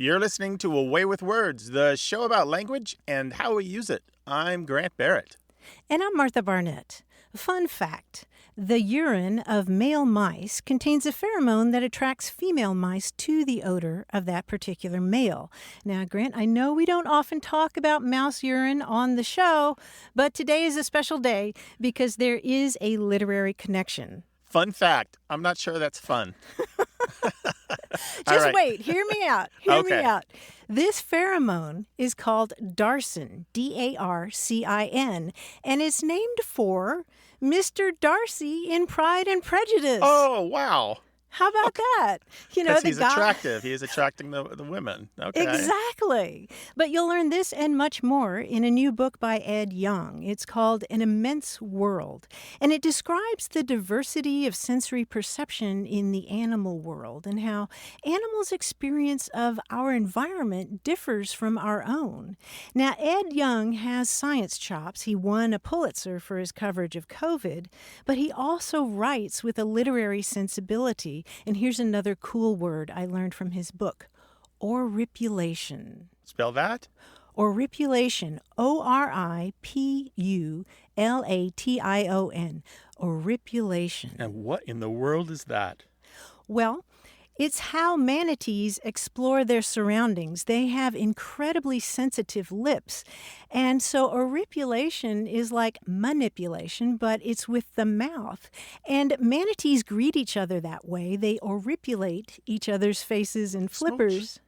You're listening to Away with Words, the show about language and how we use it. I'm Grant Barrett. And I'm Martha Barnett. Fun fact, the urine of male mice contains a pheromone that attracts female mice to the odor of that particular male. Now, Grant, I know we don't often talk about mouse urine on the show, but today is a special day because there is a literary connection. Fun fact, I'm not sure that's fun. Just wait, hear me out. Hear me Okay. out. This pheromone is called darcin, D-A-R-C-I-N, and is named for Mr. Darcy in Pride and Prejudice. Oh, wow. How about that? You know, Because the he's guy. attractive. He is attracting the women. Okay. Exactly. But you'll learn this and much more in a new book by Ed Young. It's called An Immense World, and it describes the diversity of sensory perception in the animal world and how animals' experience of our environment differs from our own. Now, Ed Young has science chops. He won a Pulitzer for his coverage of COVID, but he also writes with a literary sensibility. And here's another cool word I learned from his book, oripulation. Spell that? Oripulation, O-R-I-P-U-L-A-T-I-O-N, oripulation. And what in the world is that? Well, it's how manatees explore their surroundings. They have incredibly sensitive lips. And so oripulation is like manipulation, but it's with the mouth. And manatees greet each other that way. They oripulate each other's faces and flippers.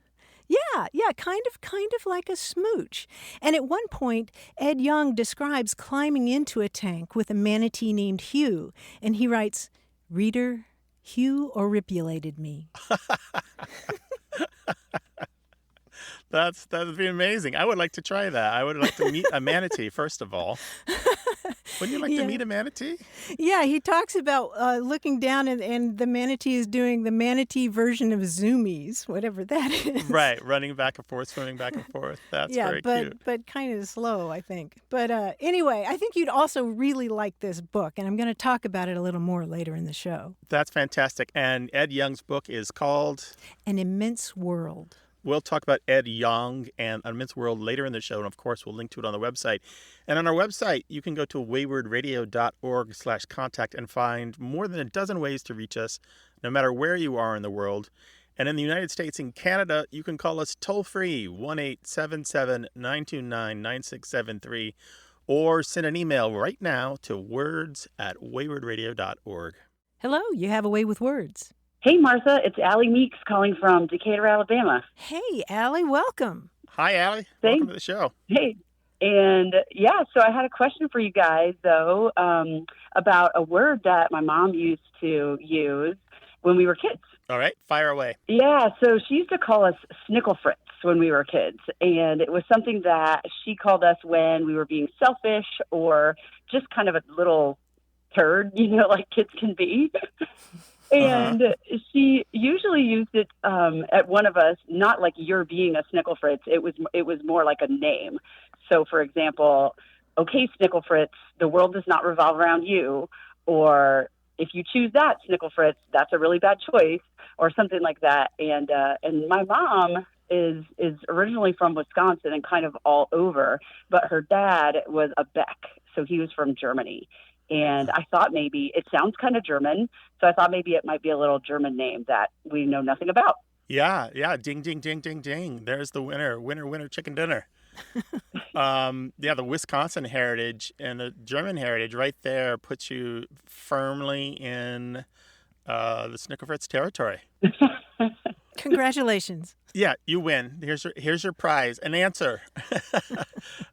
Yeah, kind of like a smooch. And at one point, Ed Young describes climbing into a tank with a manatee named Hugh. And he writes, "Reader, Hugh oripulated me." That would be amazing. I would like to try that. I would like to meet a manatee, first of all. Wouldn't you like to meet a manatee? Yeah, he talks about looking down and the manatee is doing the manatee version of zoomies, whatever that is. Right, running back and forth, swimming back and forth. That's very cute. But kind of slow, I think. But anyway, I think you'd also really like this book, and I'm going to talk about it a little more later in the show. That's fantastic. And Ed Young's book is called An Immense World. We'll talk about Ed Young and An Immense World later in the show, and of course, we'll link to it on the website. And on our website, you can go to waywardradio.org/contact and find more than a dozen ways to reach us, no matter where you are in the world. And in the United States and Canada, you can call us toll-free, 1-877-929-9673, or send an email right now to words@waywardradio.org. Hello, you have a way with words. Hey, Martha, it's Allie Meeks calling from Decatur, Alabama. Hey, Allie, welcome. Hi, Allie. Welcome to the show. Hey. And so I had a question for you guys, though, about a word that my mom used to use when we were kids. All right, fire away. Yeah, so she used to call us Snicklefritz when we were kids. And it was something that she called us when we were being selfish or just kind of a little turd, like kids can be. And she usually used it at one of us, not like you're being a Snicklefritz. It was more like a name. So, for example, okay, Snicklefritz, the world does not revolve around you. Or if you choose that, Snicklefritz, that's a really bad choice, or something like that. And my mom is originally from Wisconsin and kind of all over, but her dad was a Beck, so he was from Germany. And I thought maybe it sounds kind of German, so I thought maybe it might be a little German name that we know nothing about. Yeah. Ding, ding, ding, ding, ding. There's the winner. Winner, chicken dinner. The Wisconsin heritage and the German heritage right there puts you firmly in the Snickelfritz territory. Congratulations. Yeah, you win. Here's your prize. An answer.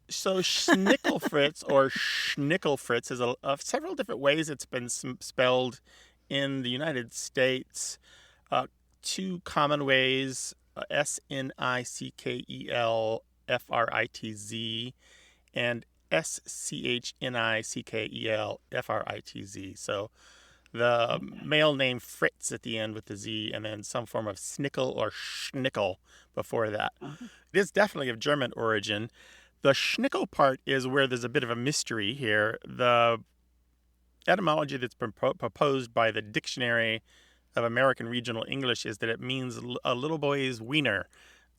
So Snickelfritz or Snickelfritz is several different ways it's been spelled in the United States. Two common ways, Snickelfritz and Snickelfritz. So the male name Fritz at the end with the Z, and then some form of Snickel or Schnickel before that. It is definitely of German origin. The Schnickel part is where there's a bit of a mystery here. The etymology that's been proposed by the Dictionary of American Regional English is that it means a little boy's wiener.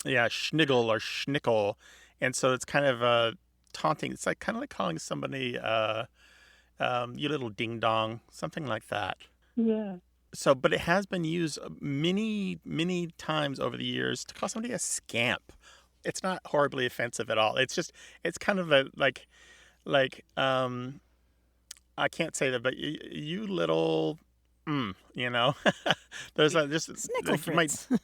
Yeah, schnigel or schnickel. And so it's kind of taunting. It's like kind of like calling somebody you little ding dong, something like that. Yeah. So, but it has been used many, many times over the years to call somebody a scamp. It's not horribly offensive at all. It's just, it's kind of a like, I can't say that, but you little, you know, there's a, just, like, you might, Snicklefritz.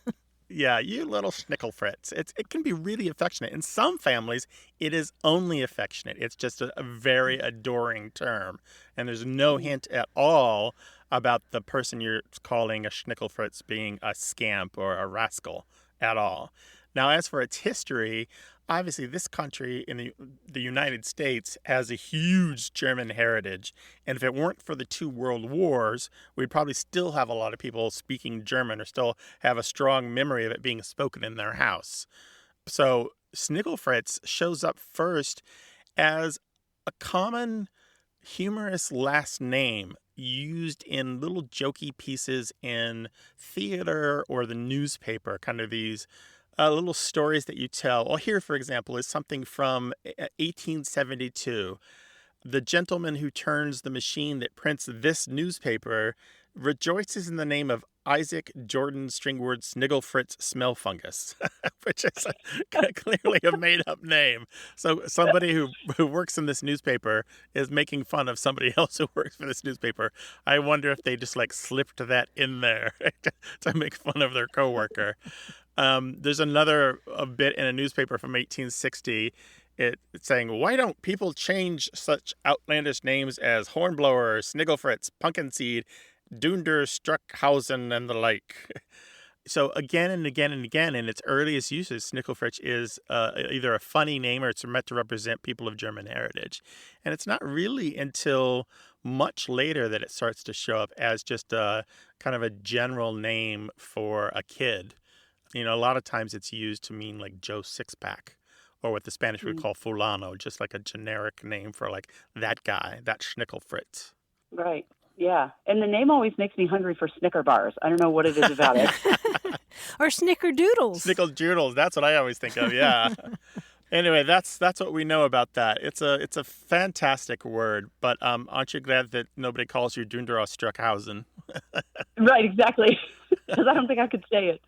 yeah, you little Snicklefritz. It can be really affectionate. In some families, it is only affectionate. It's just a very adoring term, and there's no hint at all about the person you're calling a Snicklefritz being a scamp or a rascal at all. Now, as for its history, obviously this country in the United States has a huge German heritage, and if it weren't for the two world wars, we'd probably still have a lot of people speaking German or still have a strong memory of it being spoken in their house. So Snickelfritz shows up first as a common humorous last name used in little jokey pieces in theater or the newspaper, kind of these little stories that you tell. Well, here, for example, is something from 1872. The gentleman who turns the machine that prints this newspaper rejoices in the name of Isaac Jordan Stringward Snickelfritz Smell Fungus, which is clearly a made-up name. So somebody who works in this newspaper is making fun of somebody else who works for this newspaper. I wonder if they just like slipped that in there to make fun of their coworker. There's another a bit in a newspaper from 1860. It's saying, why don't people change such outlandish names as Hornblower, Snickelfritz, Pumpkinseed, Dunder, Struckhausen, and the like? So again and again and again, in its earliest uses, Snickelfritz is either a funny name or it's meant to represent people of German heritage. And it's not really until much later that it starts to show up as just a kind of a general name for a kid. You know, a lot of times it's used to mean like Joe Sixpack, or what the Spanish would call fulano, just like a generic name for like that guy, that Snickelfritz. Right. Yeah. And the name always makes me hungry for Snicker bars. I don't know what it is about it. Or snickerdoodles. Snickeldoodles, that's what I always think of, yeah. Anyway, that's what we know about that. It's a fantastic word, but aren't you glad that nobody calls you Dunder or Struckhausen? Right, exactly. Because I don't think I could say it.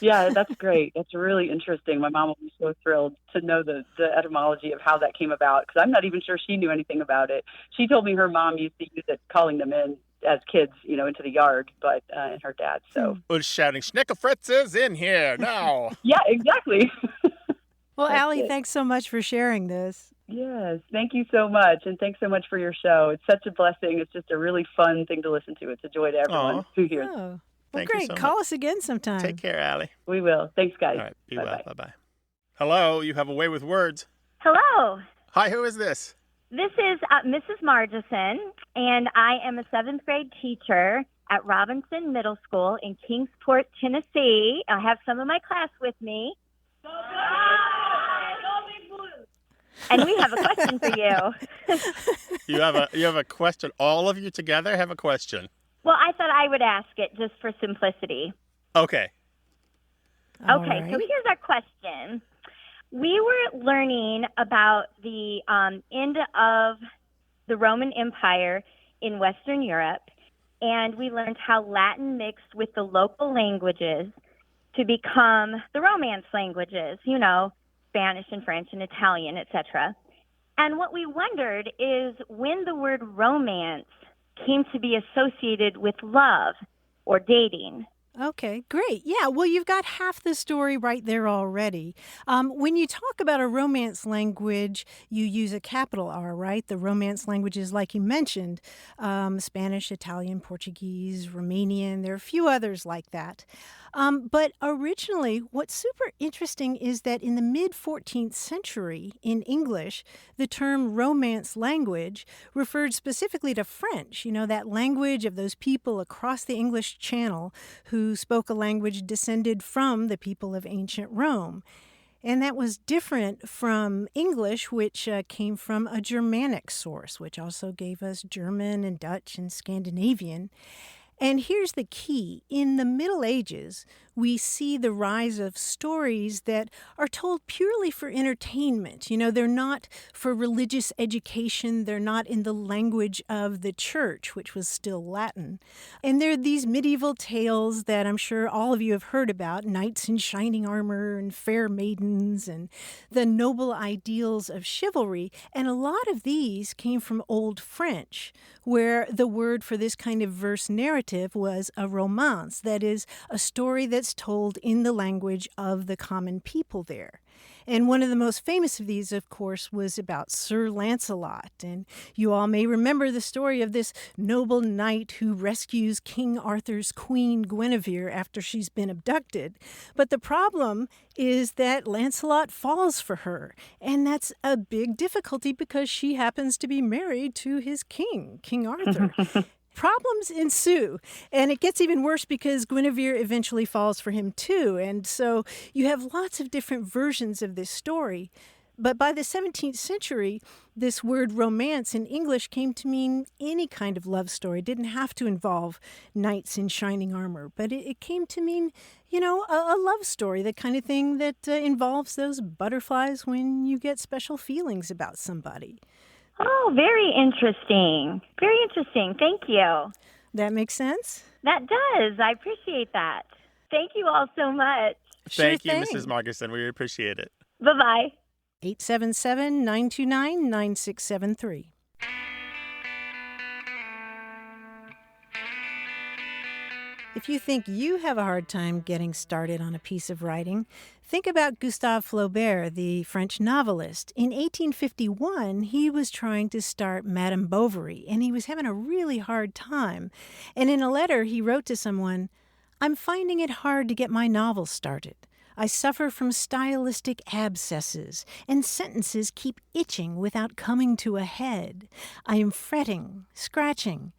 Yeah, that's great. That's really interesting. My mom will be so thrilled to know the etymology of how that came about, because I'm not even sure she knew anything about it. She told me her mom used to use it calling them in as kids, you know, into the yard, but and her dad. So Was shouting, Snickelfritz is in here now. yeah, exactly. Well, That's Allie, it. thanks so much for sharing this. Yes, thank you so much, and thanks so much for your show. It's such a blessing. It's just a really fun thing to listen to. It's a joy to everyone who hears. Oh, well, Thank you great. so Call much. us again sometime. Take care, Allie. We will. Thanks, guys. All right, be Bye-bye. well. Bye-bye. Hello, you have a way with words. Hello. Hi, who is this? This is Mrs. Margison, and I am a 7th grade teacher at Robinson Middle School in Kingsport, Tennessee. I have some of my class with me. And we have a question for you. You have a question. All of you together have a question. Well, I thought I would ask it just for simplicity. Okay. All Okay, right. so here's our question. We were learning about the end of the Roman Empire in Western Europe, and we learned how Latin mixed with the local languages to become the Romance languages, you know, Spanish and French and Italian, etc. And what we wondered is when the word romance came to be associated with love or dating. Okay, great. Yeah, well, you've got half the story right there already. When you talk about a Romance language, you use a capital R, right? The Romance languages, like you mentioned, Spanish, Italian, Portuguese, Romanian. There are a few others like that. But originally, what's super interesting is that in the mid-14th century, in English, the term Romance language referred specifically to French, you know, that language of those people across the English Channel who spoke a language descended from the people of ancient Rome. And that was different from English, which came from a Germanic source, which also gave us German and Dutch and Scandinavian. And here's the key. In the Middle Ages, we see the rise of stories that are told purely for entertainment. You know, they're not for religious education. They're not in the language of the church, which was still Latin. And they're these medieval tales that I'm sure all of you have heard about, knights in shining armor and fair maidens and the noble ideals of chivalry. And a lot of these came from Old French, where the word for this kind of verse narrative was a romance, that is, a story that's told in the language of the common people there. And one of the most famous of these, of course, was about Sir Lancelot. And you all may remember the story of this noble knight who rescues King Arthur's queen Guinevere after she's been abducted. But the problem is that Lancelot falls for her. And that's a big difficulty because she happens to be married to his king, King Arthur. Problems ensue, and it gets even worse because Guinevere eventually falls for him too, and so you have lots of different versions of this story. But by the 17th century, this word romance in English came to mean any kind of love story. It didn't have to involve knights in shining armor, but it came to mean, you know, a love story, the kind of thing that involves those butterflies when you get special feelings about somebody. Oh, very interesting. Very interesting. Thank you. That makes sense? That does. I appreciate that. Thank you all so much. Thank you, Sure Mrs. thing. Margerson. We appreciate it. Bye-bye. 877-929-9673. If you think you have a hard time getting started on a piece of writing, think about Gustave Flaubert, the French novelist. In 1851, he was trying to start Madame Bovary, and he was having a really hard time. And in a letter, he wrote to someone, "I'm finding it hard to get my novel started. I suffer from stylistic abscesses, and sentences keep itching without coming to a head. I am fretting, scratching.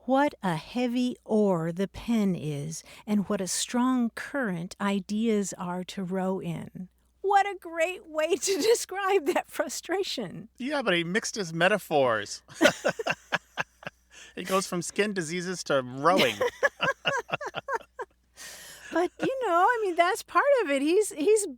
What a heavy oar the pen is, and what a strong current ideas are to row in." What a great way to describe that frustration. Yeah, but he mixed his metaphors. It goes from skin diseases to rowing. But, you know, I mean, that's part of it. He's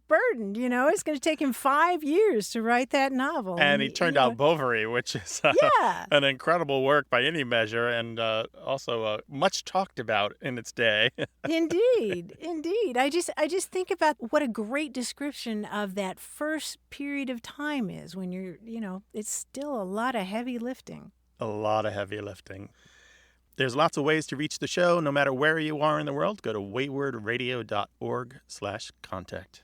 burdened, you know. It's going to take him 5 years to write that novel. And he turned out Bovary, which is Yeah. an incredible work by any measure, and also much talked about in its day. Indeed, indeed. I just think about what a great description of that first period of time is when you're, you know, it's still a lot of heavy lifting. A lot of heavy lifting. There's lots of ways to reach the show, no matter where you are in the world. Go to waywordradio.org/contact.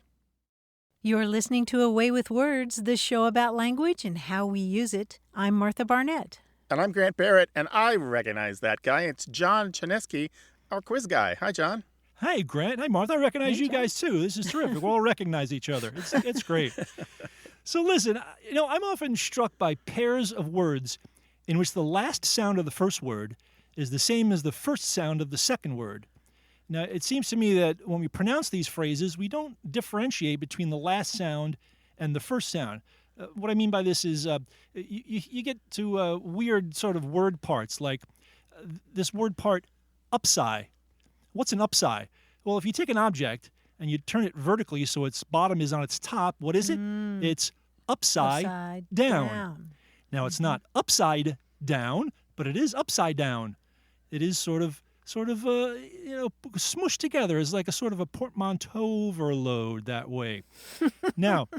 You're listening to A Way with Words, the show about language and how we use it. I'm Martha Barnett. And I'm Grant Barrett, and I recognize that guy. It's John Chaneski, our quiz guy. Hi, John. Hi, Grant. Hi, Martha. I recognize Hey, you John. guys, too. This is terrific. We'll all recognize each other. It's great. So listen, you know, I'm often struck by pairs of words in which the last sound of the first word is the same as the first sound of the second word. Now, it seems to me that when we pronounce these phrases, we don't differentiate between the last sound and the first sound. What I mean by this is you get to weird sort of word parts, like this word part, upside. What's an upside? Well, if you take an object and you turn it vertically so its bottom is on its top, what is it? It's upside down. Now, it's not upside down, but it is upside down. It is sort of smushed together as like a sort of a portmanteau overload that way. Now,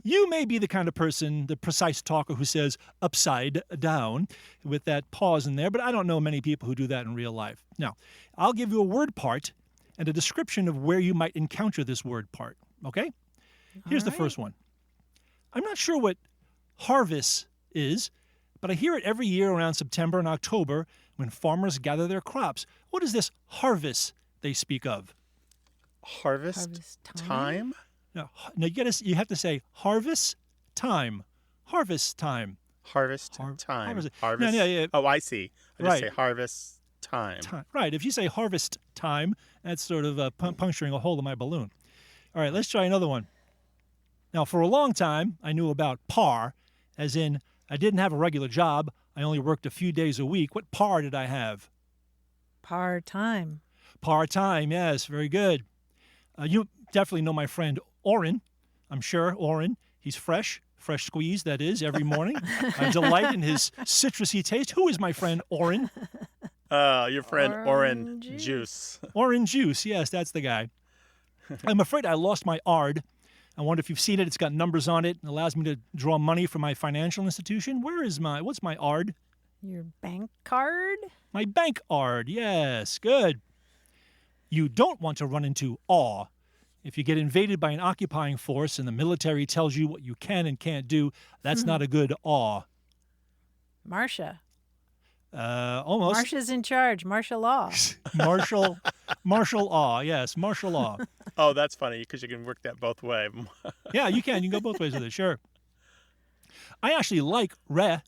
you may be the kind of person, the precise talker who says upside down with that pause in there, but I don't know many people who do that in real life. Now, I'll give you a word part and a description of where you might encounter this word part, okay? Here's the first one. I'm not sure what harvest is, but I hear it every year around September and October when farmers gather their crops. What is this harvest they speak of? Harvest time? No, you have to say harvest time. Harvest time. Harvest time. Harvest. Harvest. No, Oh, I see. I just Right. say harvest time. Right. If you say harvest time, that's sort of puncturing a hole in my balloon. All right, let's try another one. Now, for a long time, I knew about par, as in I didn't have a regular job. I only worked a few days a week. What par did I have? Part-time. Part-time, yes, very good. You definitely know my friend Oren. I'm sure, Oren. He's fresh squeezed, that is, every morning. I delight in his citrusy taste. Who is my friend Oren? Your friend Orange Juice. Orange Juice, yes, that's the guy. I'm afraid I lost my ARD. I wonder if you've seen it. It's got numbers on it. It allows me to draw money from my financial institution. What's my ARD? Your bank card? My bank ARD, yes, good. You don't want to run into awe. If you get invaded by an occupying force and the military tells you what you can and can't do, that's not a good awe. Marcia. Almost. Marcia's in charge. Martial law. Martial awe, yes, martial law. Oh, that's funny because you can work that both ways. Yeah, you can. You can go both ways with it, sure. I actually like re.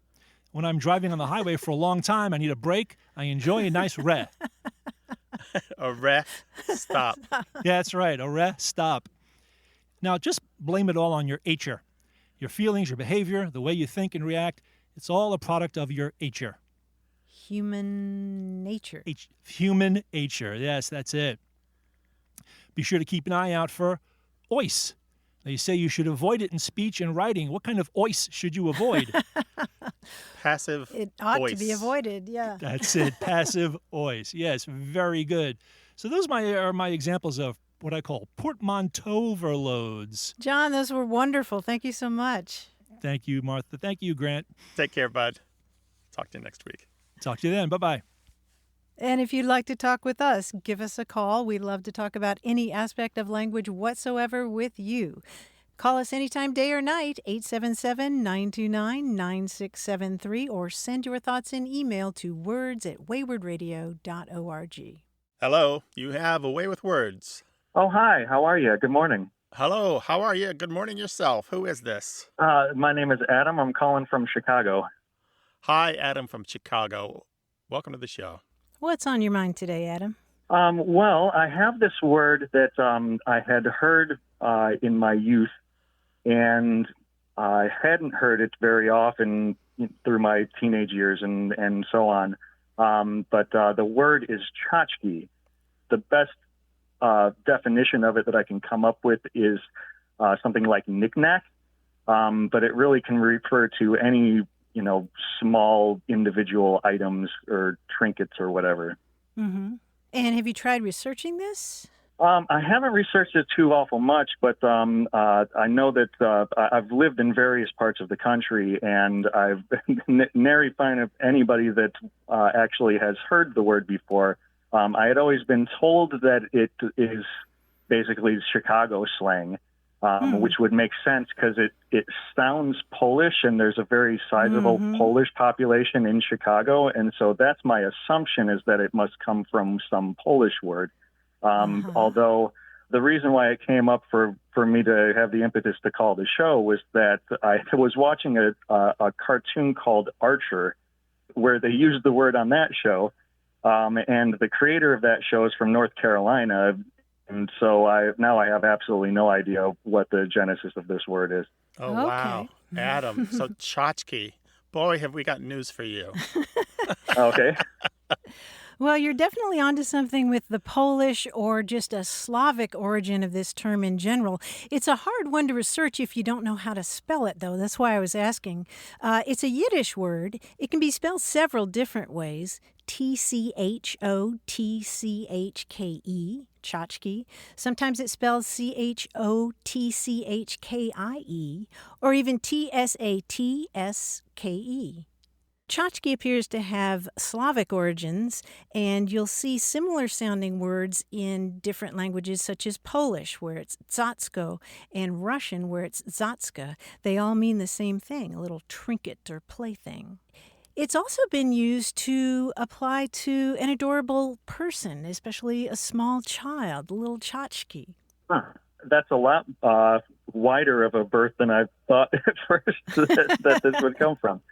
When I'm driving on the highway for a long time, I need a break. I enjoy a nice re. A rest stop. Yeah, that's right. A re stop. Now, just blame it all on your HR. Your feelings, your behavior, the way you think and react, it's all a product of your HR. Human nature. Human nature. Yes, that's it. Be sure to keep an eye out for ois. They say you should avoid it in speech and writing. What kind of ois should you avoid? Passive It ought ois. to be avoided, yeah. That's it. Passive ois. Yes, very good. So those are my examples of what I call portmanteau overloads. John, those were wonderful. Thank you so much. Thank you, Martha. Thank you, Grant. Take care, bud. Talk to you next week. Talk to you then. Bye-bye. And if you'd like to talk with us, give us a call. We'd love to talk about any aspect of language whatsoever with you. Call us anytime, day or night, 877-929-9673, or send your thoughts in email to words@waywardradio.org. Hello, you have a way with words. Oh, hi. How are you? Good morning. Hello, how are you? Good morning yourself. Who is this? My name is Adam. I'm calling from Chicago. Hi, Adam from Chicago. Welcome to the show. What's on your mind today, Adam? Well, I have this word that I had heard in my youth, and I hadn't heard it very often through my teenage years and so on. But the word is tchotchke. The best definition of it that I can come up with is something like knick-knack, but it really can refer to any small individual items or trinkets or whatever. Mm-hmm. And have you tried researching this? I haven't researched it too awful much, but I know that I've lived in various parts of the country, and I've nary find of anybody that actually has heard the word before. I had always been told that it is basically Chicago slang, which would make sense because it sounds Polish, and there's a very sizable Polish population in Chicago, and so that's my assumption, is that it must come from some Polish word. Although the reason why it came up for me to have the impetus to call the show was that I was watching a cartoon called Archer, where they used the word on that show, and the creator of that show is from North Carolina. And so now I have absolutely no idea what the genesis of this word is. Oh, wow. Adam, so tchotchke. Boy, have we got news for you. Okay. Well, you're definitely onto something with the Polish or just a Slavic origin of this term in general. It's a hard one to research if you don't know how to spell it, though. That's why I was asking. It's a Yiddish word. It can be spelled several different ways. tchotchke, tchotchke. Sometimes it spells chotchkie, or even tsatske. Tchotchke appears to have Slavic origins, and you'll see similar sounding words in different languages such as Polish, where it's tzotsko, and Russian, where it's zatska. They all mean the same thing, a little trinket or plaything. It's also been used to apply to an adorable person, especially a small child, a little tchotchke. That's a lot wider of a berth than I thought at first that this would come from.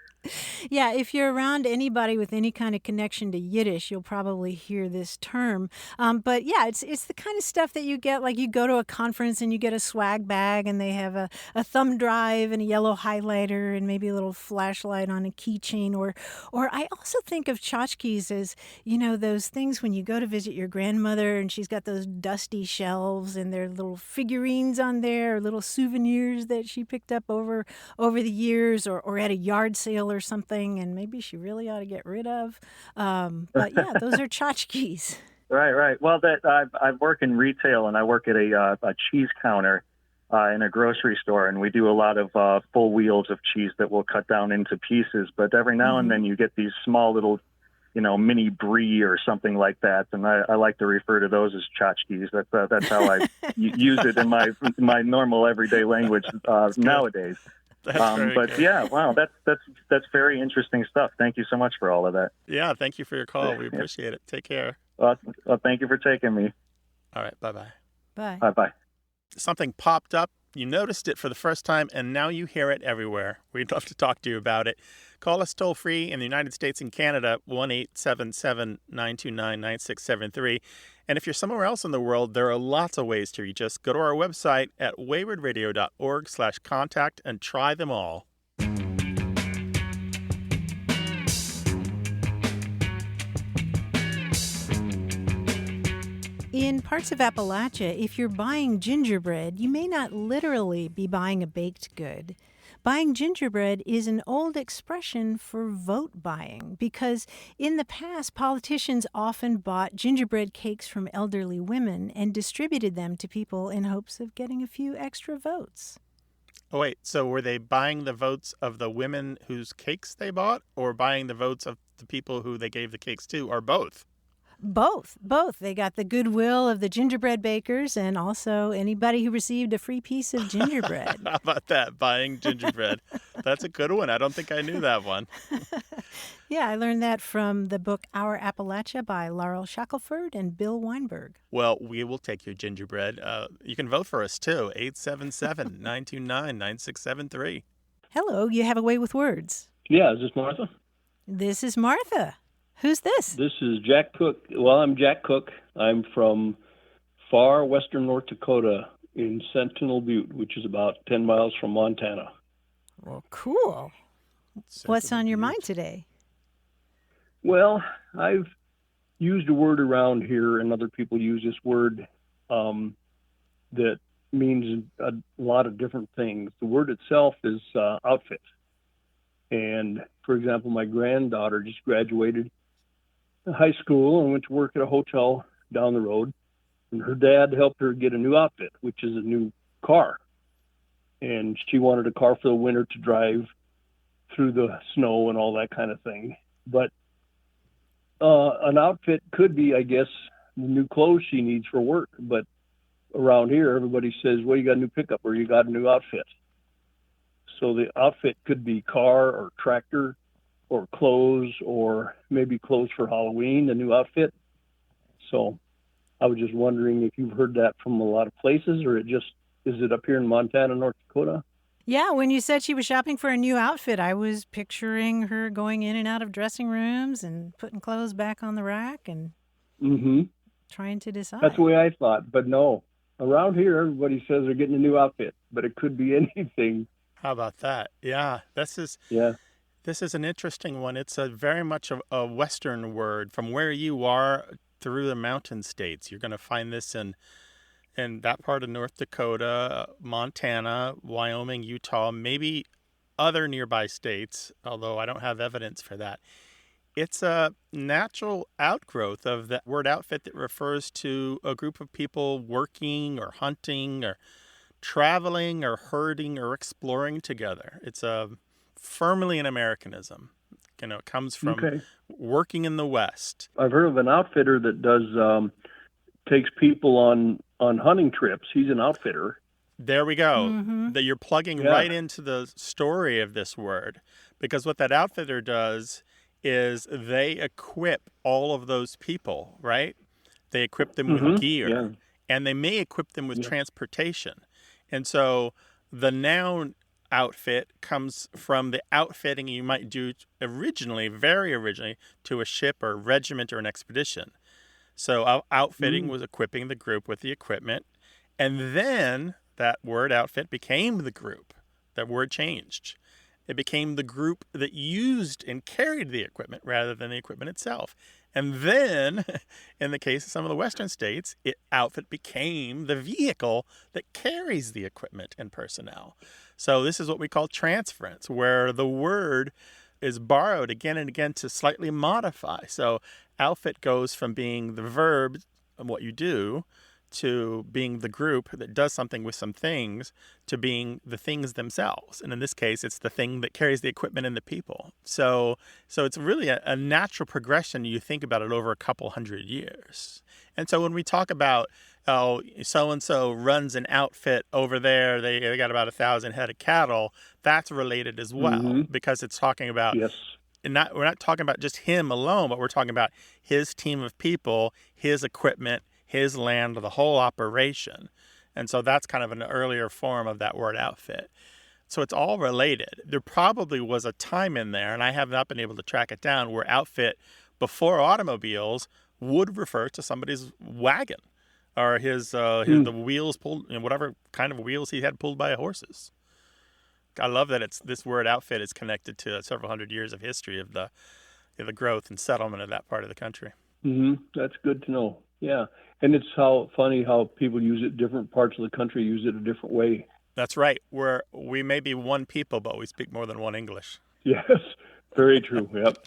Yeah, if you're around anybody with any kind of connection to Yiddish, you'll probably hear this term. But yeah, it's the kind of stuff that you get, like you go to a conference and you get a swag bag and they have a thumb drive and a yellow highlighter and maybe a little flashlight on a keychain. Or I also think of tchotchkes as, those things when you go to visit your grandmother and she's got those dusty shelves and there are little figurines on there, or little souvenirs that she picked up over the years, or at a yard sale or something, and maybe she really ought to get rid of. But yeah, those are tchotchkes. Right. Well, I work in retail, and I work at a cheese counter in a grocery store, and we do a lot of full wheels of cheese that we'll cut down into pieces. But every now and then you get these small little, mini brie or something like that, and I like to refer to those as tchotchkes. That's how I use it in my normal everyday language nowadays. But good. yeah, wow, that's very interesting stuff. Thank you so much for all of that. Yeah, thank you for your call. We appreciate it. Take care. Well, thank you for taking me. All right, bye-bye. Bye. Bye-bye. Something popped up, you noticed it for the first time, and now you hear it everywhere. We'd love to talk to you about it. Call us toll-free in the United States and Canada, 1-877-929-9673. And if you're somewhere else in the world, there are lots of ways to reach us. Go to our website at waywardradio.org/contact and try them all. In parts of Appalachia, if you're buying gingerbread, you may not literally be buying a baked good. Buying gingerbread is an old expression for vote buying because in the past, politicians often bought gingerbread cakes from elderly women and distributed them to people in hopes of getting a few extra votes. Oh, wait, so were they buying the votes of the women whose cakes they bought, or buying the votes of the people who they gave the cakes to, or both? Both. They got the goodwill of the gingerbread bakers and also anybody who received a free piece of gingerbread. How about that? Buying gingerbread. That's a good one. I don't think I knew that one. Yeah, I learned that from the book Our Appalachia by Laurel Shackelford and Bill Weinberg. Well, we will take your gingerbread. You can vote for us, too. 877-929-9673. Hello, you have a way with words. Yeah, is this Martha? This is Martha. Who's this? This is Jack Cook. Well, I'm Jack Cook. I'm from far western North Dakota in Sentinel Butte, which is about 10 miles from Montana. Well, cool. What's on your mind today? Well, I've used a word around here, and other people use this word that means a lot of different things. The word itself is outfit. And, for example, my granddaughter just graduated high school and went to work at a hotel down the road. And her dad helped her get a new outfit, which is a new car. And she wanted a car for the winter to drive through the snow and all that kind of thing. But an outfit could be, I guess, the new clothes she needs for work. But around here, everybody says, well, you got a new pickup or you got a new outfit. So the outfit could be car or tractor or clothes, or maybe clothes for Halloween, a new outfit. So I was just wondering if you've heard that from a lot of places, or is it up here in Montana, North Dakota? Yeah, when you said she was shopping for a new outfit, I was picturing her going in and out of dressing rooms and putting clothes back on the rack and trying to decide. That's the way I thought, but no. Around here, everybody says they're getting a new outfit, but it could be anything. How about that? Yeah, this is an interesting one. It's very much a Western word. From where you are through the mountain states, you're going to find this in that part of North Dakota, Montana, Wyoming, Utah, maybe other nearby states, although I don't have evidence for that. It's a natural outgrowth of that word outfit that refers to a group of people working or hunting or traveling or herding or exploring together. It's firmly an Americanism. It comes from working in the West. I've heard of an outfitter that does takes people on hunting trips. He's an outfitter. There we go. That you're plugging right into the story of this word, because what that outfitter does is they equip all of those people, right? They equip them with gear, and they may equip them with transportation. And so the noun outfit comes from the outfitting you might do originally, very originally, to a ship or regiment or an expedition. So outfitting was equipping the group with the equipment. And then that word outfit became the group. That word changed. It became the group that used and carried the equipment rather than the equipment itself. And then, in the case of some of the Western states, outfit became the vehicle that carries the equipment and personnel. So this is what we call transference, where the word is borrowed again and again to slightly modify. So outfit goes from being the verb of what you do to being the group that does something with some things to being the things themselves. And in this case, it's the thing that carries the equipment and the people. So it's really a natural progression. You think about it over a couple hundred years. And so when we talk about, oh, so-and-so runs an outfit over there, they got about 1,000 head of cattle, that's related as well, because it's talking about, and we're not talking about just him alone, but we're talking about his team of people, his equipment, his land, the whole operation. And so that's kind of an earlier form of that word outfit. So it's all related. There probably was a time in there, and I have not been able to track it down, where outfit before automobiles would refer to somebody's wagon or the wheels pulled, whatever kind of wheels he had pulled by horses. I love that this word outfit is connected to several hundred years of history of the growth and settlement of that part of the country. That's good to know. Yeah. And it's funny how people use it. Different parts of the country use it a different way. That's right. We may be one people, but we speak more than one English. Yes. Very true. Yep.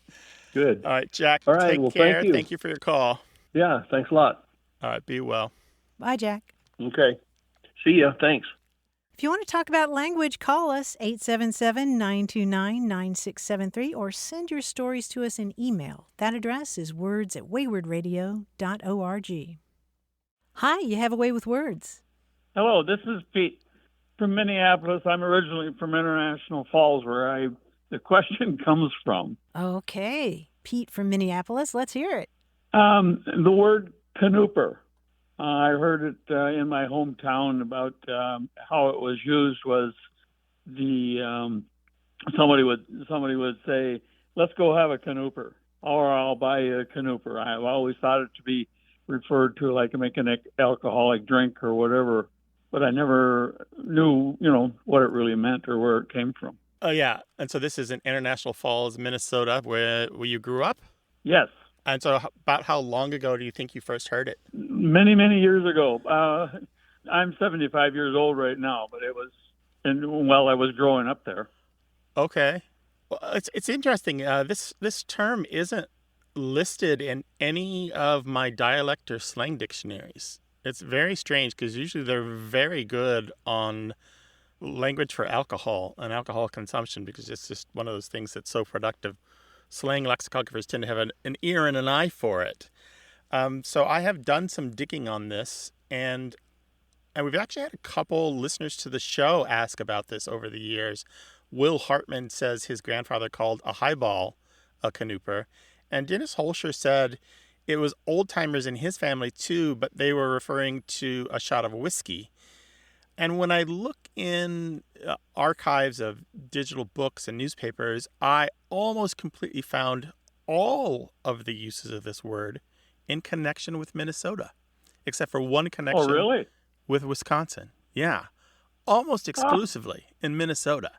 Good. All right, Jack. All right. Take care. Thank you for your call. Yeah. Thanks a lot. All right. Be well. Bye, Jack. Okay. See ya. Thanks. If you want to talk about language, call us 877-929-9673 or send your stories to us in email. That address is words@waywardradio.org. Hi, you have a way with words. Hello, this is Pete from Minneapolis. I'm originally from International Falls, where the question comes from. Okay, Pete from Minneapolis. Let's hear it. The word canooper. I heard it in my hometown about how it was used. Was somebody would say, "Let's go have a canooper," or "I'll buy you a canooper." I've always thought it to be referred to like making an alcoholic drink or whatever, but I never knew, what it really meant or where it came from. Oh yeah, and so this is in International Falls, Minnesota, where you grew up. Yes. And so about how long ago do you think you first heard it? Many, many years ago. I'm 75 years old right now, but it was while I was growing up there. Okay. Well, it's interesting. This term isn't listed in any of my dialect or slang dictionaries. It's very strange because usually they're very good on language for alcohol and alcohol consumption because it's just one of those things that's so productive. Slang lexicographers tend to have an ear and an eye for it. So I have done some digging on this, and we've actually had a couple listeners to the show ask about this over the years. Will Hartman says his grandfather called a highball a canooper, and Dennis Holscher said it was old-timers in his family too, but they were referring to a shot of whiskey. And when I look in archives of digital books and newspapers, I almost completely found all of the uses of this word in connection with Minnesota, except for one connection with Wisconsin. Yeah, almost exclusively in Minnesota.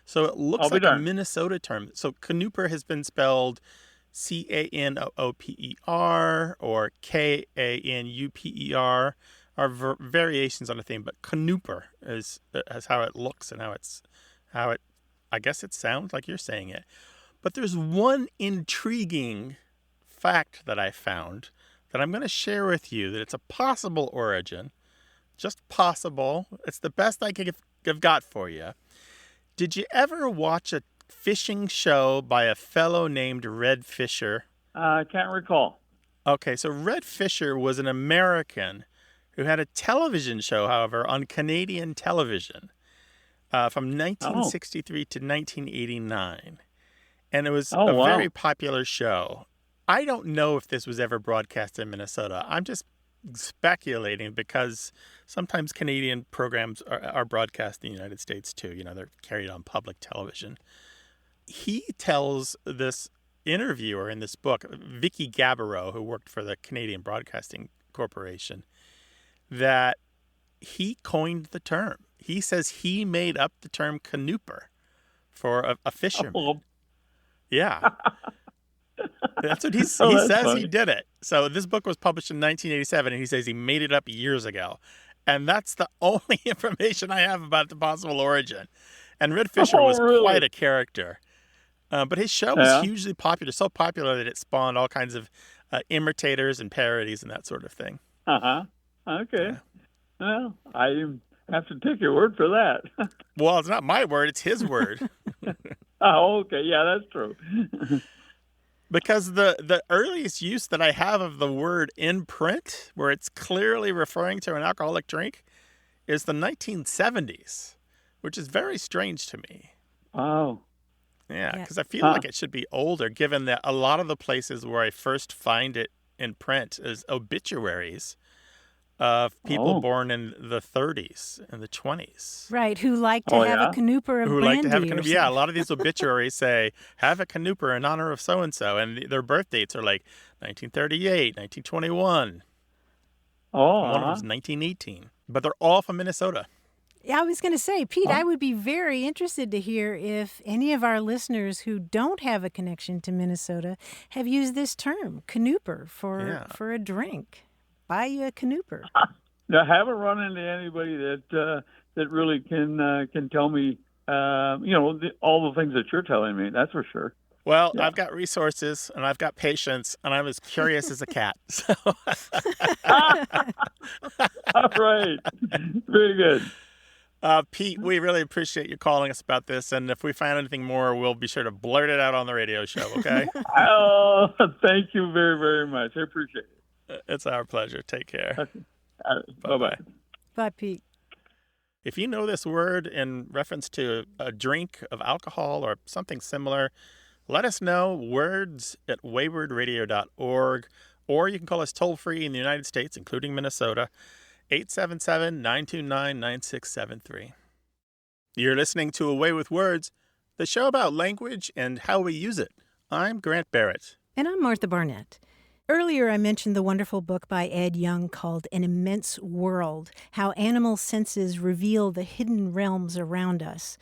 So it looks like a Minnesota term. So canooper has been spelled Canooper or Kanupper. Are variations on the theme, but canooper is how it looks and how it I guess it sounds like you're saying it. But there's one intriguing fact that I found that I'm going to share with you, that it's a possible origin, just possible. It's the best I could have got for you. Did you ever watch a fishing show by a fellow named Red Fisher? I can't recall. Okay, so Red Fisher was an American who had a television show, however, on Canadian television from 1963 to 1989. And it was very popular show. I don't know if this was ever broadcast in Minnesota. I'm just speculating because sometimes Canadian programs are broadcast in the United States too. They're carried on public television. He tells this interviewer in this book, Vicky Gaboreau, who worked for the Canadian Broadcasting Corporation, that he coined the term. He says he made up the term canooper for a fisherman. Oh. Yeah. That's what he says. Funny. He did it. So this book was published in 1987, and he says he made it up years ago. And that's the only information I have about the possible origin. And Red Fisher was quite a character. But his show was hugely popular, so popular that it spawned all kinds of imitators and parodies and that sort of thing. Uh-huh. Okay. Yeah. Well, I have to take your word for that. Well, it's not my word, it's his word. Oh, okay. Yeah, that's true. Because the earliest use that I have of the word in print, where it's clearly referring to an alcoholic drink, is the 1970s, which is very strange to me. Oh. Yeah, because I feel like it should be older, given that a lot of the places where I first find it in print is obituaries of people born in the 30s and the 20s. Right, who like to have a canooper of brandy. Who like to have a canooper. Yeah, a lot of these obituaries say, have a canooper in honor of so-and-so, and their birth dates are like 1938, 1921. Oh. One of them was 1918. But they're all from Minnesota. Yeah, I was going to say, Pete, I would be very interested to hear if any of our listeners who don't have a connection to Minnesota have used this term, canooper, for a drink. Buy you a canooper. I haven't run into anybody that really can tell me, all the things that you're telling me. That's for sure. Well, I've got resources and I've got patience, and I'm as curious as a cat. So. All right. Very good. Pete, we really appreciate you calling us about this, and if we find anything more, we'll be sure to blurt it out on the radio show, okay? Oh, thank you very, very much. I appreciate it. It's our pleasure. Take care. Okay. Bye-bye. Bye, Pete. If you know this word in reference to a drink of alcohol or something similar, let us know, words@waywardradio.org, or you can call us toll-free in the United States, including Minnesota, 877-929-9673. You're listening to Away with Words, the show about language and how we use it. I'm Grant Barrett. And I'm Martha Barnett. Earlier, I mentioned the wonderful book by Ed Young called An Immense World, How Animal Senses Reveal the Hidden Realms Around Us.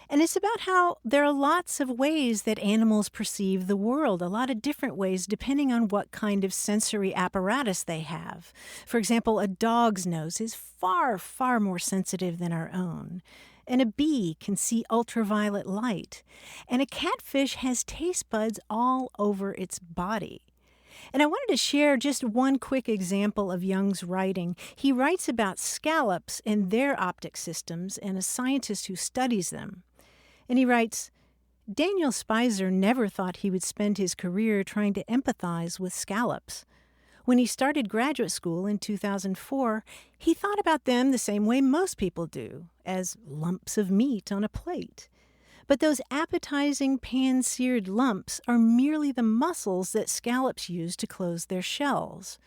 And it's about how there are lots of ways that animals perceive the world, a lot of different ways depending on what kind of sensory apparatus they have. For example, a dog's nose is far, far more sensitive than our own. And a bee can see ultraviolet light. And a catfish has taste buds all over its body. And I wanted to share just one quick example of Young's writing. He writes about scallops and their optic systems and a scientist who studies them. And he writes, Daniel Spicer never thought he would spend his career trying to empathize with scallops. When he started graduate school in 2004, he thought about them the same way most people do, as lumps of meat on a plate. But those appetizing pan-seared lumps are merely the muscles that scallops use to close their shells.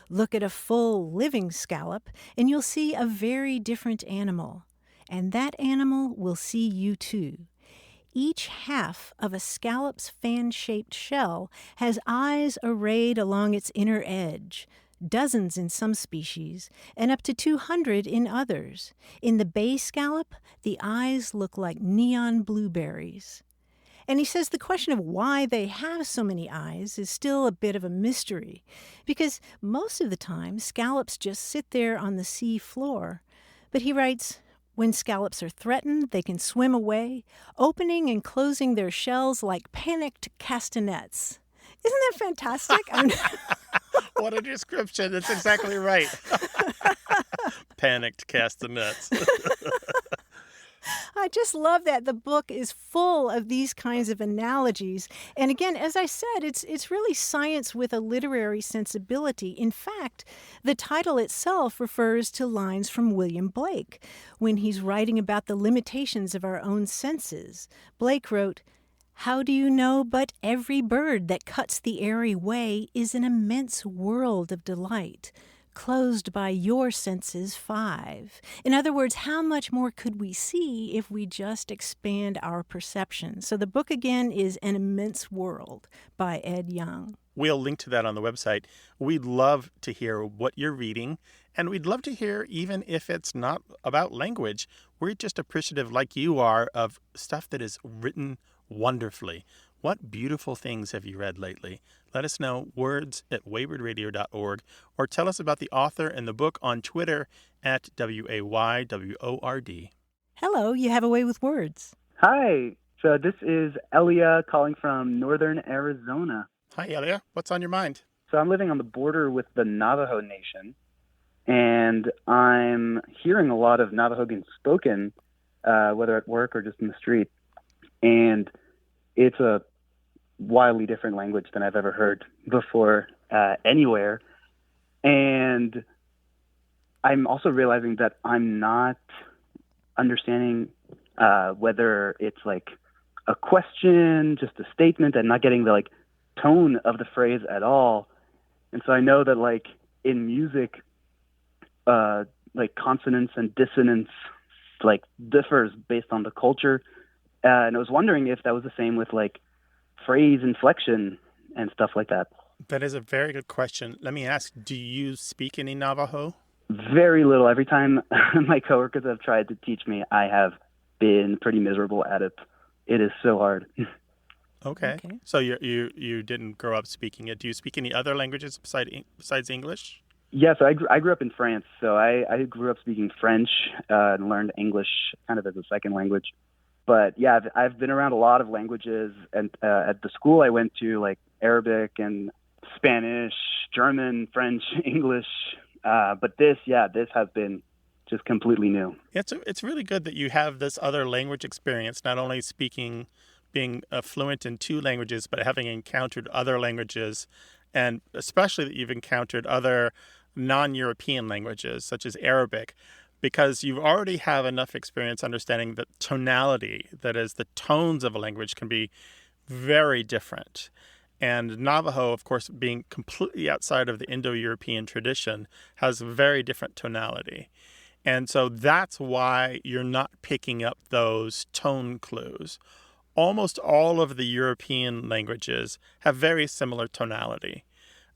Look at a full living scallop, and you'll see a very different animal. And that animal will see you too. Each half of a scallop's fan-shaped shell has eyes arrayed along its inner edge, dozens in some species, and up to 200 in others. In the bay scallop, the eyes look like neon blueberries. And he says the question of why they have so many eyes is still a bit of a mystery, because most of the time scallops just sit there on the sea floor. But he writes, when scallops are threatened, they can swim away, opening and closing their shells like panicked castanets. Isn't that fantastic? What a description. That's exactly right. Panicked castanets. I just love that the book is full of these kinds of analogies. And again, as I said, it's really science with a literary sensibility. In fact, the title itself refers to lines from William Blake when he's writing about the limitations of our own senses. Blake wrote, "How do you know but every bird that cuts the airy way is an immense world of delight? closed by your senses 5. In other words, how much more could we see if we just expand our perception? So the book again is An Immense World by Ed Young. We'll link to that on the website. We'd love to hear what you're reading, and we'd love to hear, even if it's not about language, we're just appreciative, like you are, of stuff that is written wonderfully. What beautiful things have you read lately? Let us know, words@waywardradio.org, or tell us about the author and the book on Twitter at WAYWORD. Hello, you have a way with words. Hi, so this is Elia calling from northern Arizona. Hi, Elia. What's on your mind? So I'm living on the border with the Navajo Nation, and I'm hearing a lot of Navajo being spoken, whether at work or just in the street. And it's a wildly different language than I've ever heard before anywhere. And I'm also realizing that I'm not understanding whether it's like a question, just a statement, and not getting the like tone of the phrase at all. And so I know that like in music, like consonance and dissonance like differs based on the culture. And I was wondering if that was the same with like phrase inflection and stuff like that. That is a very good question. Let me ask, do you speak any Navajo? Very little. Every time my coworkers have tried to teach me, I have been pretty miserable at it. It is so hard. Okay. So you didn't grow up speaking it. Do you speak any other languages besides English? Yes, I grew up in France, so I grew up speaking French and learned English kind of as a second language. But yeah, I've been around a lot of languages, and at the school I went to, like Arabic and Spanish, German, French, English. But this has been just completely new. It's really good that you have this other language experience, not only being fluent in 2 languages, but having encountered other languages, and especially that you've encountered other non-European languages, such as Arabic, because you already have enough experience understanding that tonality, that is, the tones of a language can be very different. And Navajo, of course, being completely outside of the Indo-European tradition, has very different tonality. And so that's why you're not picking up those tone clues. Almost all of the European languages have very similar tonality.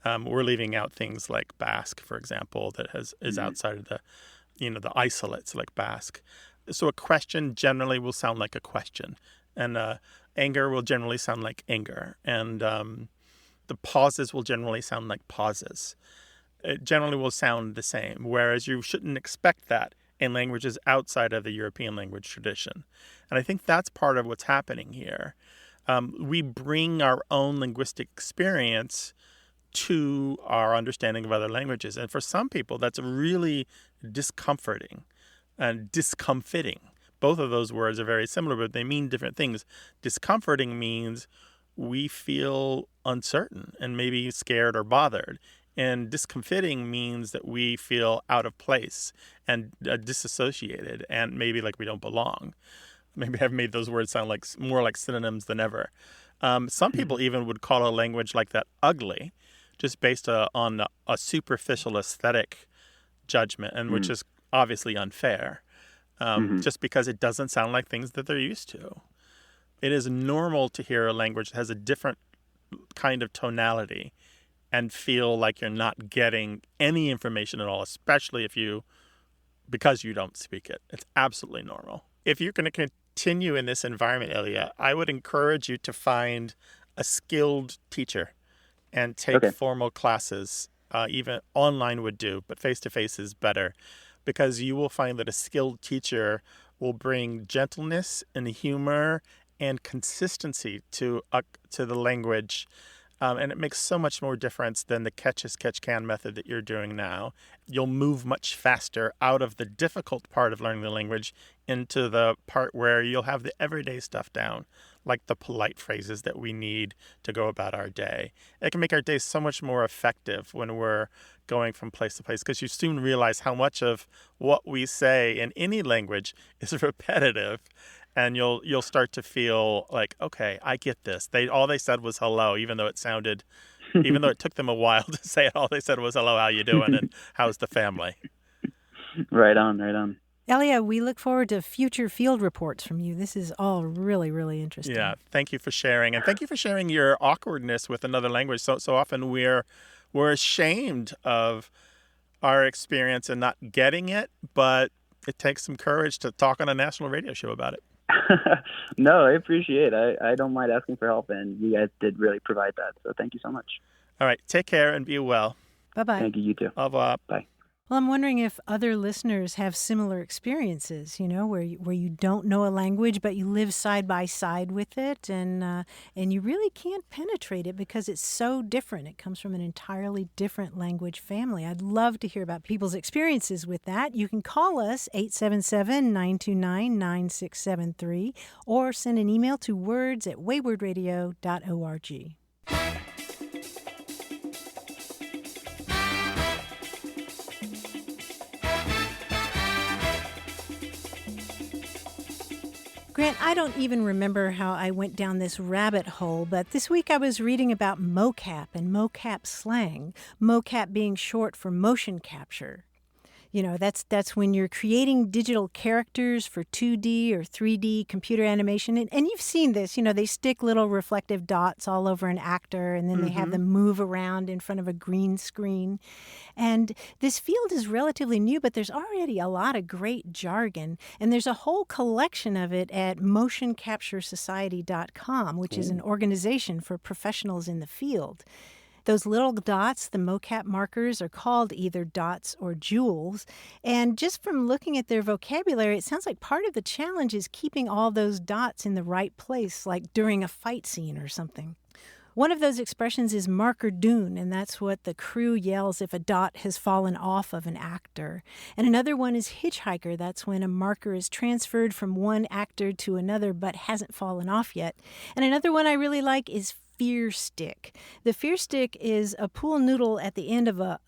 We're leaving out things like Basque, for example, that is outside of the isolates like Basque. So a question generally will sound like a question, and anger will generally sound like anger, and the pauses will generally sound like pauses. It generally will sound the same, whereas you shouldn't expect that in languages outside of the European language tradition. And I think that's part of what's happening here. We bring our own linguistic experience to our understanding of other languages. And for some people, that's really discomforting and discomfiting. Both of those words are very similar, but they mean different things. Discomforting means we feel uncertain and maybe scared or bothered. And discomfiting means that we feel out of place and disassociated and maybe like we don't belong. Maybe I've made those words sound like more like synonyms than ever. Some people even would call a language like that ugly, just based on a superficial aesthetic judgment, and which is obviously unfair, just because it doesn't sound like things that they're used to. It is normal to hear a language that has a different kind of tonality and feel like you're not getting any information at all, especially because you don't speak it. It's absolutely normal. If you're going to continue in this environment, Elia, I would encourage you to find a skilled teacher and take formal classes. Even online would do, but face-to-face is better, because you will find that a skilled teacher will bring gentleness and humor and consistency to the language. And it makes so much more difference than the catch-as-catch-can method that you're doing now. You'll move much faster out of the difficult part of learning the language into the part where you'll have the everyday stuff down, like the polite phrases that we need to go about our day. It can make our day so much more effective when we're going from place to place, because you soon realize how much of what we say in any language is repetitive. And you'll start to feel like, okay, I get this. All they said was hello, even though it sounded Even though it took them a while to say it, all they said was, hello, how you doing, and how's the family? Right on, right on. Elia, we look forward to future field reports from you. This is all really, really interesting. Yeah, thank you for sharing. And thank you for sharing your awkwardness with another language. So often we're ashamed of our experience and not getting it, but it takes some courage to talk on a national radio show about it. No, I appreciate it. I don't mind asking for help, and you guys did really provide that. So thank you so much. All right, take care and be well. Bye-bye. Thank you, you too. Au revoir. Bye. Well, I'm wondering if other listeners have similar experiences, where you don't know a language, but you live side by side with it, and you really can't penetrate it because it's so different. It comes from an entirely different language family. I'd love to hear about people's experiences with that. You can call us 877-929-9673 or send an email to words@waywardradio.org. Grant, I don't even remember how I went down this rabbit hole, but this week I was reading about mocap and mocap slang, mocap being short for motion capture. That's when you're creating digital characters for 2D or 3D computer animation. And you've seen this, they stick little reflective dots all over an actor, and then they have them move around in front of a green screen. And this field is relatively new, but there's already a lot of great jargon. And there's a whole collection of it at motioncapturesociety.com, which is an organization for professionals in the field. Those little dots, the mocap markers, are called either dots or jewels. And just from looking at their vocabulary, it sounds like part of the challenge is keeping all those dots in the right place, like during a fight scene or something. One of those expressions is marker doon, and that's what the crew yells if a dot has fallen off of an actor. And another one is hitchhiker. That's when a marker is transferred from one actor to another but hasn't fallen off yet. And another one I really like is fear stick. The fear stick is a pool noodle at the end of a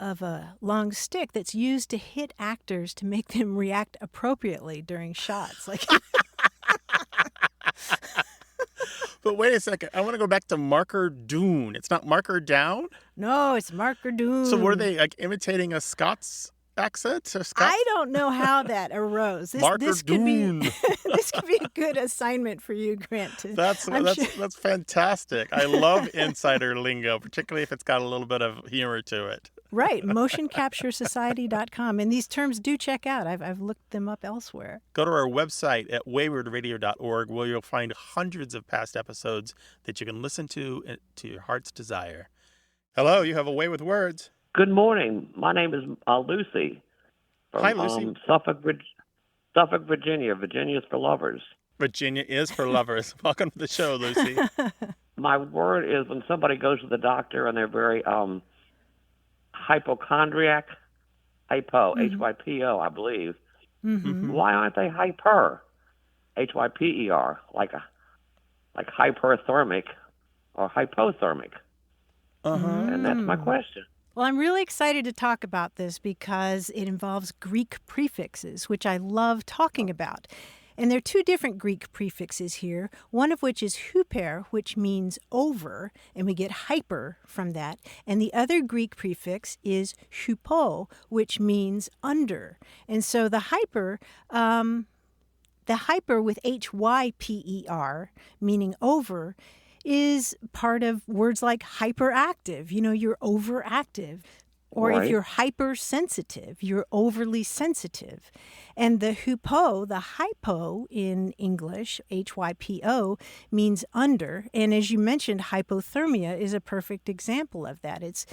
long stick that's used to hit actors to make them react appropriately during shots. But wait a second. I want to go back to marker doon. It's not marker down? No, it's marker doon. So were they imitating a Scots accent? I don't know how that arose. This could be this could be a good assignment for you, Grant. That's fantastic. I love insider lingo, particularly if it's got a little bit of humor to it. Right, motioncapturesociety.com. And these terms do check out. I've looked them up elsewhere. Go to our website at waywardradio.org, where you'll find hundreds of past episodes that you can listen to your heart's desire. Hello, you have a way with words. Good morning. My name is Lucy. From, Hi, Lucy. Suffolk, Virginia. Virginia is for lovers. Virginia is for lovers. Welcome to the show, Lucy. My word is when somebody goes to the doctor and they're very hypochondriac, Hypo, I believe. Mm-hmm. Why aren't they hyper, Hyper, like hyperthermic or hypothermic? And that's my question. Well, I'm really excited to talk about this because it involves Greek prefixes, which I love talking about. And there are two different Greek prefixes here, one of which is huper, which means over, and we get hyper from that. And the other Greek prefix is hupo, which means under. And so the hyper with hyper, meaning over, is part of words like hyperactive. You're overactive. Or right. If you're hypersensitive, you're overly sensitive. And the hupo, the hypo in English, hypo, means under. And as you mentioned, hypothermia is a perfect example of that. It's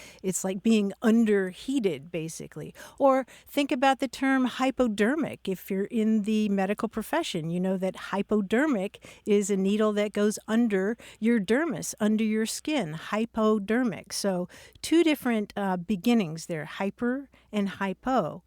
like being underheated, basically. Or think about the term hypodermic. If you're in the medical profession, you know that hypodermic is a needle that goes under your dermis, under your skin, hypodermic. So two different beginnings there, hyper and hypo.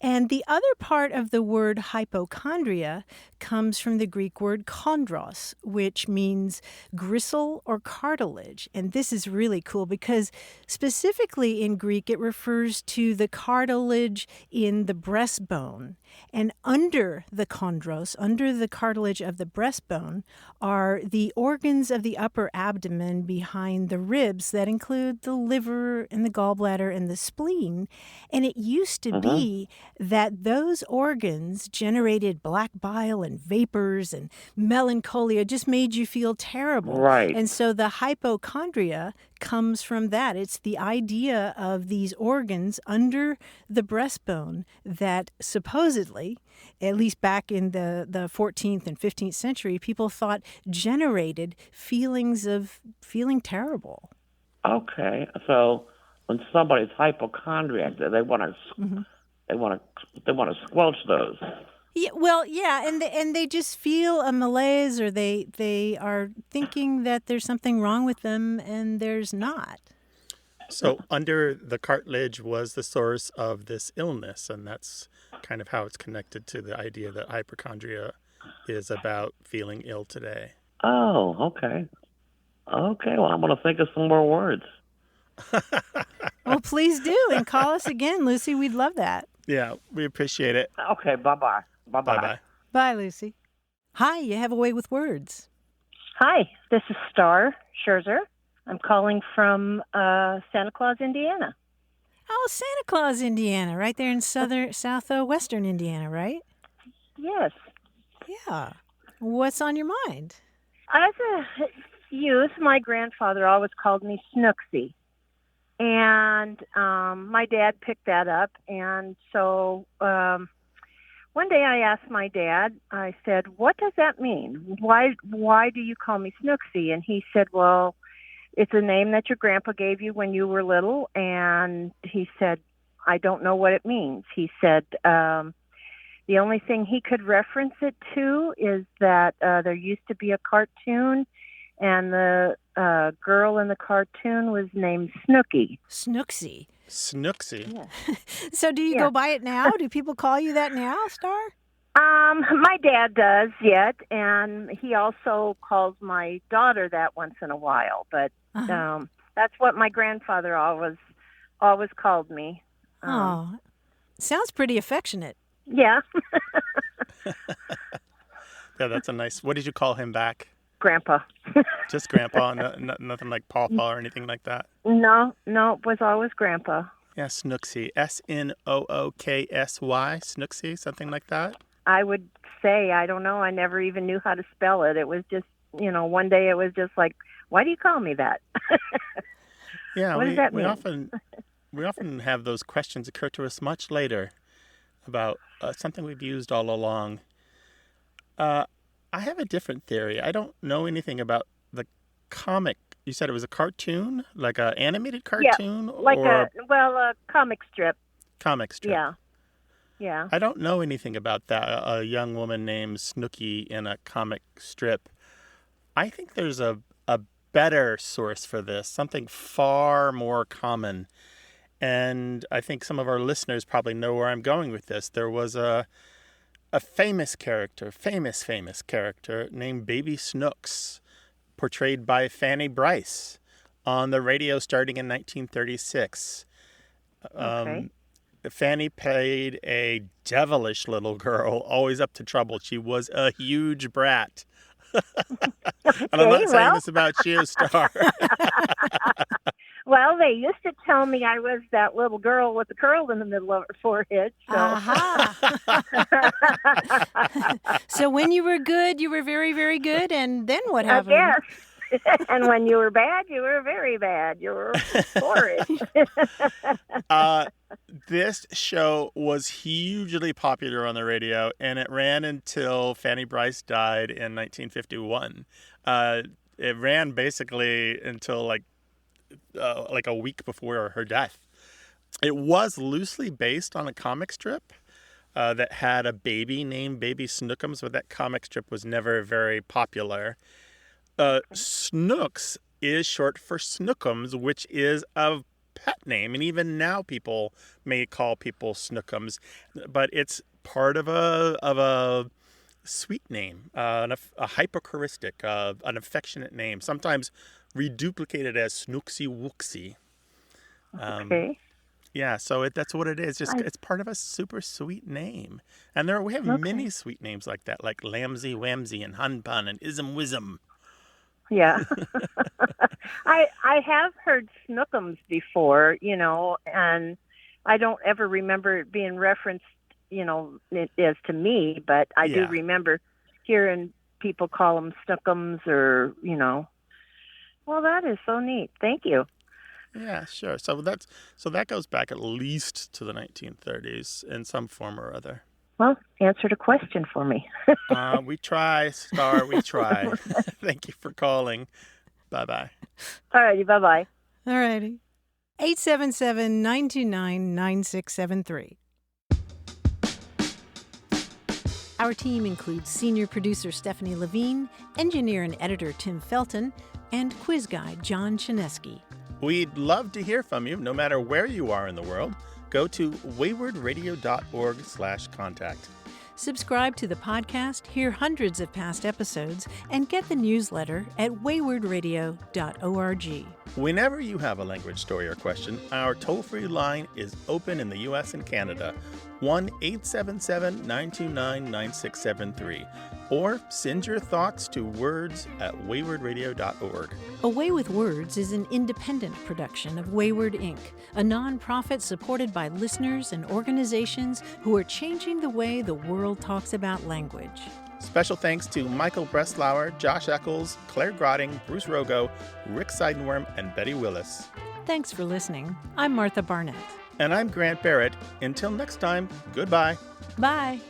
And the other part of the word hypochondria comes from the Greek word chondros, which means gristle or cartilage. And this is really cool because specifically in Greek, it refers to the cartilage in the breastbone. And under the chondros, under the cartilage of the breastbone, are the organs of the upper abdomen behind the ribs that include the liver and the gallbladder and the spleen. And it used to be that those organs generated black bile and vapors and melancholia, just made you feel terrible. Right. And so the hypochondria comes from that. It's the idea of these organs under the breastbone that supposedly, at least back in the 14th and 15th century, people thought generated feelings of feeling terrible. Okay, so when somebody's hypochondriac, they want to they want to squelch those. Yeah, well, yeah, and they just feel a malaise, or they are thinking that there's something wrong with them, and there's not. So under the cartilage was the source of this illness, and that's kind of how it's connected to the idea that hypochondria is about feeling ill today. Oh, okay. Okay, well, I'm going to think of some more words. Well, please do, and call us again, Lucy. We'd love that. Yeah, we appreciate it. Okay, bye-bye. Bye-bye. Bye-bye. Bye, Lucy. Hi, you have a way with words. Hi, this is Star Scherzer. I'm calling from Santa Claus, Indiana. Oh, Santa Claus, Indiana, right there in southwestern Indiana, right? Yes. Yeah. What's on your mind? As a youth, my grandfather always called me Snooksy. And my dad picked that up. And so one day I asked my dad, I said, what does that mean? Why do you call me Snooksy? And he said, well, it's a name that your grandpa gave you when you were little. And he said, I don't know what it means. He said, the only thing he could reference it to is that there used to be a cartoon, and the girl in the cartoon was named Snooky. Snooksy. Snooksy. Yeah. So do you go by it now? Do people call you that now, Star? My dad does yet, and he also calls my daughter that once in a while. But that's what my grandfather always called me. Sounds pretty affectionate. Yeah. Yeah, that's a nice. What did you call him back? Grandpa. Just Grandpa, nothing like Pawpaw or anything like that? No, it was always Grandpa. Yeah, Snooksy. Snooksy. Snooksy, something like that? I would say, I don't know. I never even knew how to spell it. It was just, one day it was just like, why do you call me that? Yeah, what does that mean? We often have those questions occur to us much later about something we've used all along. I have a different theory. I don't know anything about the comic. You said it was a cartoon, like an animated cartoon? Yeah, like a comic strip. Comic strip. Yeah. I don't know anything about that. A young woman named Snooky in a comic strip. I think there's a better source for this, something far more common. And I think some of our listeners probably know where I'm going with this. There was a famous character named Baby Snooks, portrayed by Fanny Brice on the radio starting in 1936. Okay. Fanny played a devilish little girl, always up to trouble. She was a huge brat. And I'm not saying this about you, Star. Well, they used to tell me I was that little girl with the curl in the middle of her forehead. So. So when you were good, you were very, very good, and then what happened? Yes. And when you were bad, you were very bad. You were horrid. This show was hugely popular on the radio, and it ran until Fanny Brice died in 1951. It ran basically until like a week before her death. It was loosely based on a comic strip that had a baby named Baby Snookums, but that comic strip was never very popular. Snooks is short for Snookums, which is a pet name, and even now people may call people Snookums, but it's part of a sweet name, a hypochoristic, an affectionate name, sometimes reduplicated as Snooksy Wooksy. Okay. Yeah, so that's what it is. It's part of a super sweet name. And we have many sweet names like that, like Lamsy Wamsy and Hun Pun and Ism Wism. Yeah. I have heard Snookums before, and I don't ever remember it being referenced, as to me, but I do remember hearing people call them Snookums or, Well, that is so neat. Thank you. Yeah, sure. So that goes back at least to the 1930s in some form or other. Well, answered a question for me. We try, Star. We try. Thank you for calling. Bye-bye. All righty. Bye-bye. All righty. 877-929-9673. Our team includes senior producer Stephanie Levine, engineer and editor Tim Felton, and quiz guy John Chinesky. We'd love to hear from you, no matter where you are in the world. Go to waywardradio.org/contact. Subscribe to the podcast, hear hundreds of past episodes, and get the newsletter at waywardradio.org. Whenever you have a language story or question, our toll-free line is open in the U.S. and Canada, 1-877-929-9673. Or send your thoughts to words@waywardradio.org. A Way with Words is an independent production of Wayward Inc., a nonprofit supported by listeners and organizations who are changing the way the world talks about language. Special thanks to Michael Breslauer, Josh Eccles, Claire Grotting, Bruce Rogo, Rick Seidenworm, and Betty Willis. Thanks for listening. I'm Martha Barnett. And I'm Grant Barrett. Until next time, goodbye. Bye.